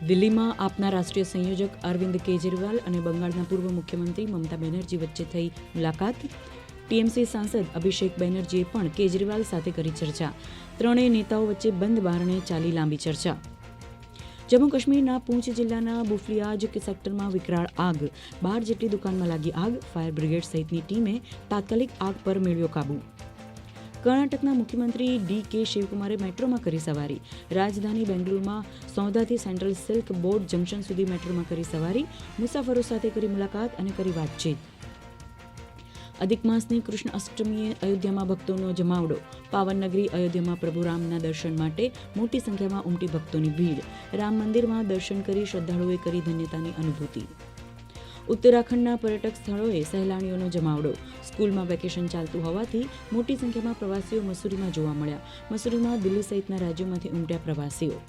દિલ્હીમાં આપના રાષ્ટ્રીય સંયોજક અરવિંદ કેજરીવાલ અને બંગાળના પૂર્વ મુખ્યમંત્રી મમતા બેનર્જી વચ્ચે થઈ મુલાકાત. ટીએમસી સાંસદ અભિષેક બેનર્જીએ પણ કેજરીવાલ સાથે કરી ચર્ચા. ત્રણેય નેતાઓ વચ્ચે બંધ બારણે ચાલી લાંબી ચર્ચા. જમ્મુ કાશ્મીરના પૂંચ જિલ્લાના બુફલિયાજ સેક્ટરમાં વિકરાળ આગ. 12 જેટલી દુકાનમાં લાગી આગ. ફાયર બ્રિગેડ સહિતની ટીમે તાત્કાલિક આગ પર મેળવ્યો કાબુ. કર્ણાટકના મુખ્યમંત્રી ડી.કે. શિવકુમારે મેટ્રોમાં કરી સવારી. રાજધાની બેંગલુરુમાં સૌદાથી સેન્ટ્રલ સિલ્ક બોર્ડ જંકશન સુધી મેટ્રોમાં કરી સવારી. મુસાફરો સાથે કરી મુલાકાત અને કરી વાતચીત. અધિક માસની કૃષ્ણ અષ્ટમીએ અયોધ્યામાં ભક્તોનો જમાવડો. પાવનનગરી અયોધ્યામાં પ્રભુ રામના દર્શન માટે મોટી સંખ્યામાં ઉમટી ભક્તોની ભીડ. રામ મંદિરમાં દર્શન કરી શ્રદ્ધાળુઓએ કરી ધન્યતાની અનુભૂતિ. ઉત્તરાખંડના પર્યટક સ્થળોએ સહેલાણીઓનો જમાવડો. સ્કૂલમાં વેકેશન ચાલતું હોવાથી મોટી સંખ્યામાં પ્રવાસીઓ મસૂરીમાં જોવા મળ્યા. મસૂરીમાં દિલ્હી સહિતના રાજ્યોમાંથી ઉમટ્યા પ્રવાસીઓ.